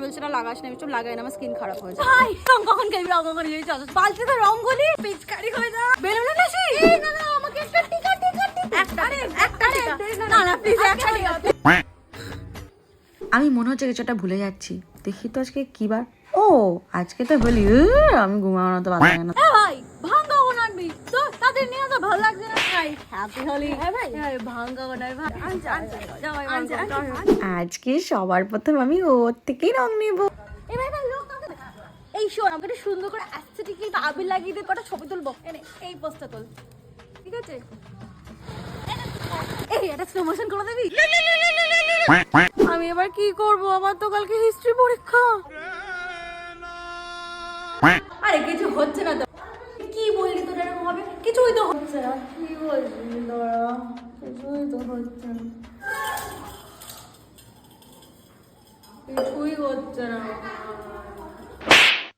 বলছে না লাগাস না, আমি চুপ লাগাই না, আমার স্কিন খারাপ হয়ে যায়। ভাই রং কখন খেলবি, রং কখন খেলবি, চল বালতিতে রং গলি পিচকারি হয়ে যা। বেলুন নাসি এই না না আমাকে একটা টিকা একটা না না প্লিজ একটা টিকা। আমি মনে হচ্ছে কিছুটা ভুলে যাচ্ছি, দেখি তো আজকে কি বার। ও আজকে তো বলি আমি ঘুমানো তো ভালো লাগে না। ভাই ভাঙ্গা বানাবি তো, তাদের নিয়ে তো ভালো লাগছে না। ভাই হ্যাপি হোলি। ভাই ভাঙ্গা বানাই ভাই, আজকে সবার প্রথম আমি ওর থেকেই রং নেবো। এই ভাই ভাই লোক কাকে দেখা? এই শোন, আমাকে একটু সুন্দর করে অ্যাস্থেটিকলি আবির লাগিয়ে দিয়ে কটা ছবি তুলবো। এনে এই পোস্টটা তোল, ঠিক আছে? এই এটা স্লো মোশন করে দিবি। আমি এবার কি করব, আমার তো কালকে হিস্ট্রি পরীক্ষা। আরে কিছু হচ্ছে না তো। কি বললি তোর এরকম হবে? কিছুই তো হচ্ছে না। কি বলছিস তোরা? কিছুই তো হচ্ছে না, কিছুই হচ্ছে না।